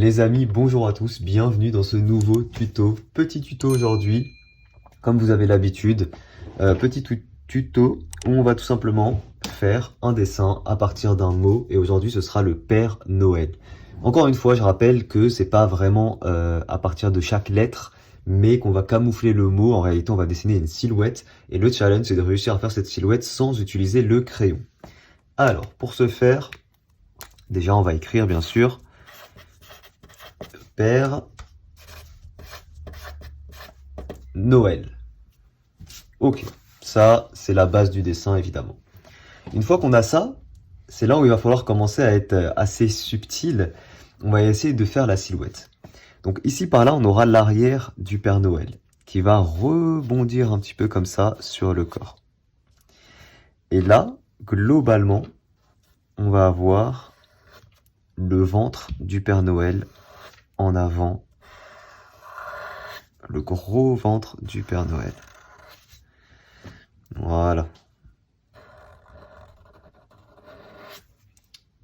Les amis, bonjour à tous, bienvenue dans ce nouveau tuto. Petit tuto aujourd'hui, comme vous avez l'habitude, tuto où on va tout simplement faire un dessin à partir d'un mot et aujourd'hui ce sera le Père Noël. Encore une fois, je rappelle que c'est pas vraiment à partir de chaque lettre, mais qu'on va camoufler le mot. En réalité, on va dessiner une silhouette et le challenge c'est de réussir à faire cette silhouette sans utiliser le crayon. Alors, pour ce faire, déjà on va écrire bien sûr Père Noël. Ok, ça c'est la base du dessin évidemment. Une fois qu'on a ça, c'est là où il va falloir commencer à être assez subtil. On va essayer de faire la silhouette. Donc ici par là, on aura l'arrière du Père Noël qui va rebondir un petit peu comme ça sur le corps. Et là, globalement, on va avoir le ventre du Père Noël en avant. Le gros ventre du Père Noël. Voilà.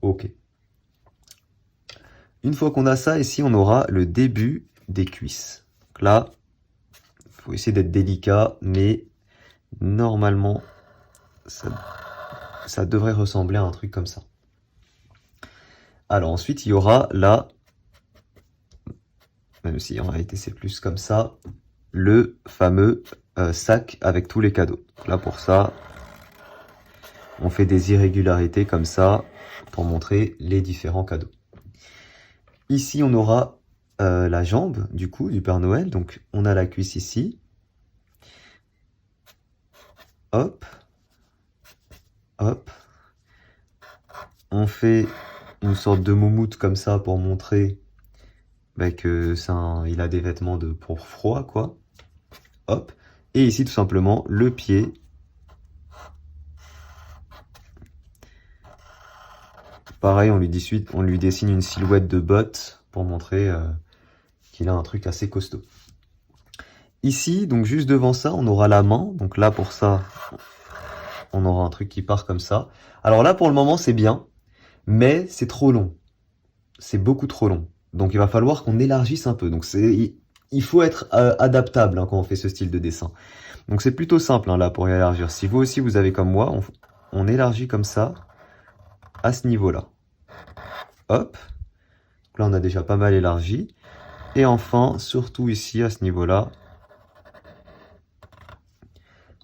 Ok. Une fois qu'on a ça, ici, on aura le début des cuisses. Donc là, il faut essayer d'être délicat, mais normalement, ça devrait ressembler à un truc comme ça. Alors ensuite, il y aura là, même si en réalité c'est plus comme ça, le fameux sac avec tous les cadeaux. Donc là, pour ça, on fait des irrégularités comme ça pour montrer les différents cadeaux. Ici, on aura la jambe, du coup, du Père Noël. Donc, on a la cuisse ici. Hop. Hop. On fait une sorte de moumoute comme ça pour montrer que il a des vêtements pour froid, quoi. Hop. Et ici, tout simplement, le pied. Pareil, on lui dessine une silhouette de botte pour montrer qu'il a un truc assez costaud. Ici, donc juste devant ça, on aura la main. Donc là, pour ça, on aura un truc qui part comme ça. Alors là, pour le moment, c'est bien, mais c'est trop long. C'est beaucoup trop long. Donc il va falloir qu'on élargisse un peu. Donc il faut être adaptable quand on fait ce style de dessin. Donc c'est plutôt simple là pour y élargir. Si vous aussi vous avez comme moi, on élargit comme ça, à ce niveau-là. Hop. Donc là on a déjà pas mal élargi. Et enfin, surtout ici, à ce niveau-là,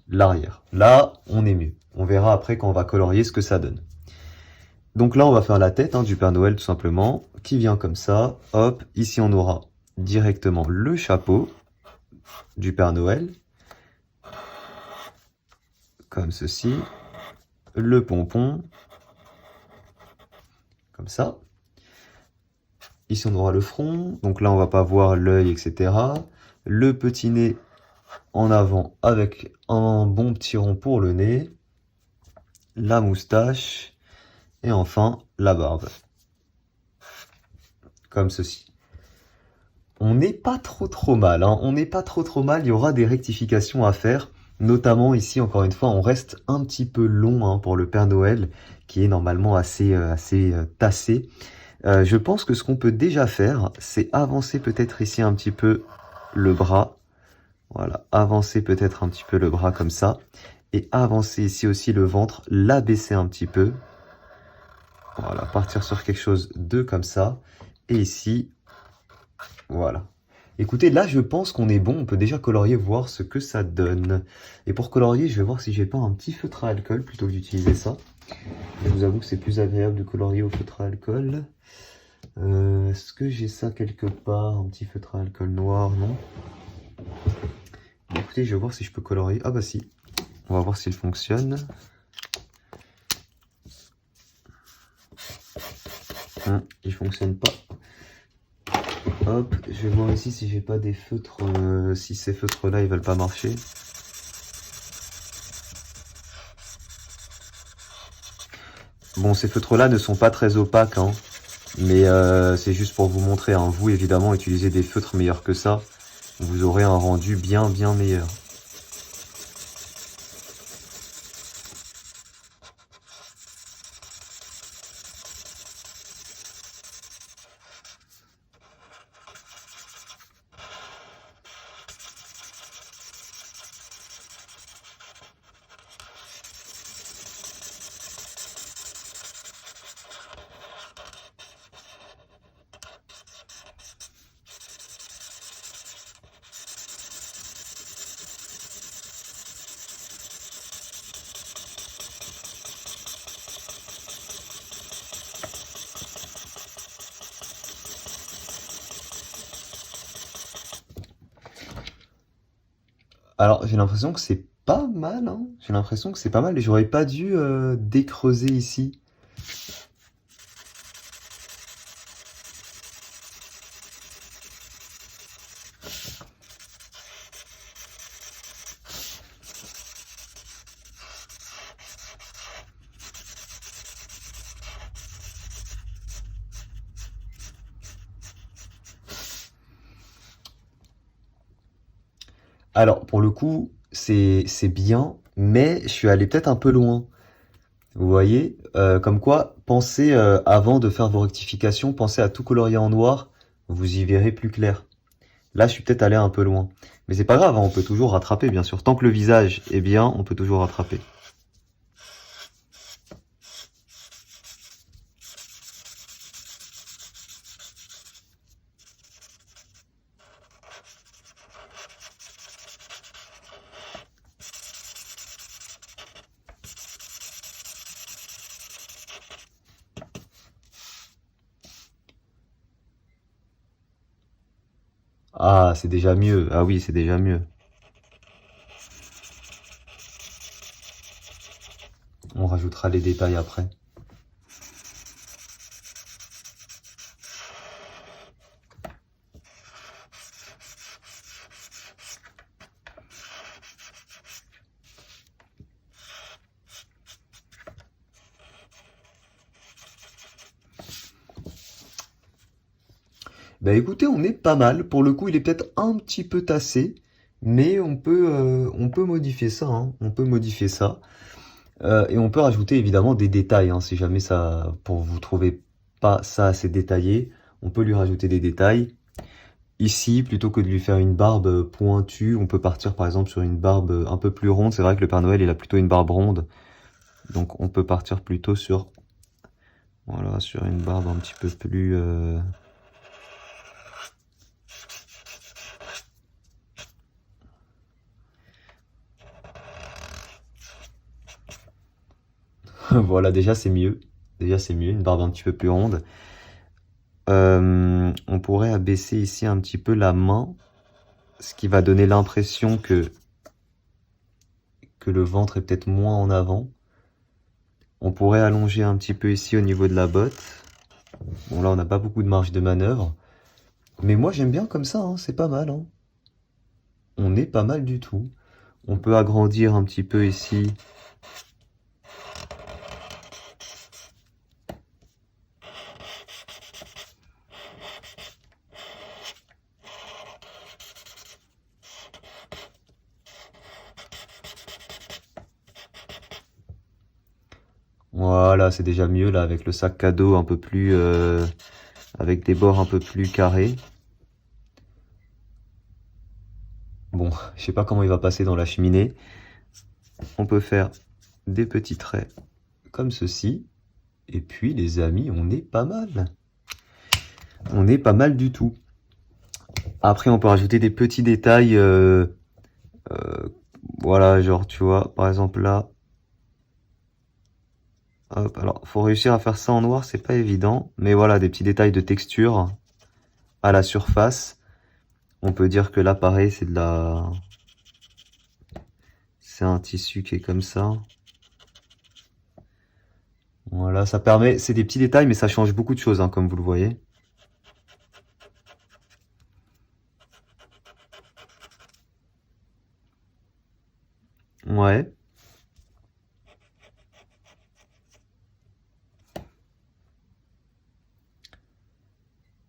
l'arrière. Là, on est mieux. On verra après quand on va colorier ce que ça donne. Donc là, on va faire la tête du Père Noël tout simplement, qui vient comme ça. Hop, ici on aura directement le chapeau du Père Noël, comme ceci. Le pompon, comme ça. Ici on aura le front, donc là on va pas voir l'œil, etc. Le petit nez en avant avec un bon petit rond pour le nez. La moustache. Et enfin, la barbe. Comme ceci. On n'est pas trop mal, hein. On n'est pas trop mal, il y aura des rectifications à faire. Notamment ici, encore une fois, on reste un petit peu long pour le Père Noël, qui est normalement assez tassé. Je pense que ce qu'on peut déjà faire, c'est avancer peut-être ici un petit peu le bras. Voilà, avancer peut-être un petit peu le bras comme ça. Et avancer ici aussi le ventre, l'abaisser un petit peu. Voilà, partir sur quelque chose de comme ça. Et ici, voilà. Écoutez, là, je pense qu'on est bon. On peut déjà colorier, voir ce que ça donne. Et pour colorier, je vais voir si j'ai pas un petit feutre à alcool plutôt que d'utiliser ça. Je vous avoue que c'est plus agréable de colorier au feutre à alcool. Est-ce que j'ai ça quelque part? Un petit feutre à alcool noir, non? Écoutez, je vais voir si je peux colorier. Ah bah si. On va voir s'il fonctionne. Il fonctionne pas. Hop, je vais voir ici si j'ai pas des feutres, si ces feutres-là ils veulent pas marcher. Bon, ces feutres-là ne sont pas très opaques, hein, mais c'est juste pour vous montrer. Hein. Vous, évidemment, utilisez des feutres meilleurs que ça. Vous aurez un rendu bien meilleur. Alors, j'ai l'impression que c'est pas mal, hein. J'ai l'impression que c'est pas mal et j'aurais pas dû décreuser ici. Alors, pour le coup, c'est bien, mais je suis allé peut-être un peu loin. Vous voyez? Comme quoi, pensez, avant de faire vos rectifications, pensez à tout colorier en noir, vous y verrez plus clair. Là, je suis peut-être allé un peu loin. Mais c'est pas grave, hein, on peut toujours rattraper, bien sûr. Tant que le visage est bien, on peut toujours rattraper. Ah, c'est déjà mieux. Ah oui, c'est déjà mieux. On rajoutera les détails après. Bah écoutez, on est pas mal. Pour le coup, il est peut-être un petit peu tassé, mais on peut modifier ça, hein. On peut modifier ça. Et on peut rajouter évidemment des détails, hein, si jamais ça, pour vous trouvez pas ça assez détaillé, on peut lui rajouter des détails. Ici, plutôt que de lui faire une barbe pointue, on peut partir par exemple sur une barbe un peu plus ronde. C'est vrai que le Père Noël, il a plutôt une barbe ronde. Donc on peut partir plutôt sur, voilà, sur une barbe un petit peu plus... Voilà, déjà c'est mieux. Déjà c'est mieux, une barbe un petit peu plus ronde. On pourrait abaisser ici un petit peu la main, ce qui va donner l'impression que le ventre est peut-être moins en avant. On pourrait allonger un petit peu ici au niveau de la botte. Bon là on n'a pas beaucoup de marge de manœuvre. Mais moi j'aime bien comme ça, hein, c'est pas mal, hein. On est pas mal du tout. On peut agrandir un petit peu ici. Voilà, c'est déjà mieux là avec le sac cadeau un peu plus... avec des bords un peu plus carrés. Bon, je sais pas comment il va passer dans la cheminée. On peut faire des petits traits comme ceci. Et puis les amis, on est pas mal. On est pas mal du tout. Après, on peut rajouter des petits détails. Voilà, genre, tu vois, par exemple là. Hop, alors, faut réussir à faire ça en noir, c'est pas évident. Mais voilà, des petits détails de texture à la surface. On peut dire que là, pareil, c'est de la... C'est un tissu qui est comme ça. Voilà, ça permet... C'est des petits détails, mais ça change beaucoup de choses, hein, comme vous le voyez. Ouais.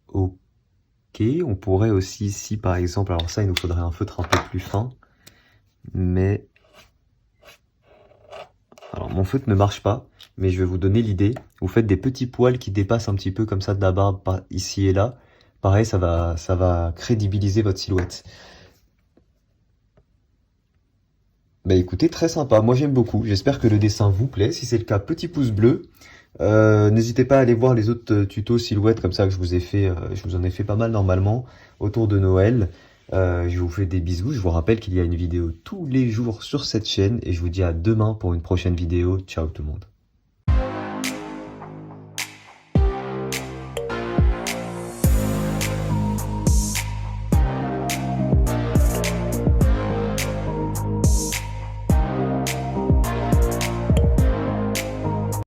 Ok, on pourrait aussi ici, par exemple... Alors ça, il nous faudrait un feutre un peu plus fin. Mais... Alors, mon feutre ne marche pas, mais je vais vous donner l'idée. Vous faites des petits poils qui dépassent un petit peu comme ça de la barbe ici et là. Pareil, ça va crédibiliser votre silhouette. Bah écoutez, très sympa. Moi, j'aime beaucoup. J'espère que le dessin vous plaît. Si c'est le cas, petit pouce bleu. N'hésitez pas à aller voir les autres tutos silhouettes comme ça que je vous ai fait. Je vous en ai fait pas mal normalement autour de Noël. Je vous fais des bisous. Je vous rappelle qu'il y a une vidéo tous les jours sur cette chaîne et je vous dis à demain pour une prochaine vidéo. Ciao tout le monde.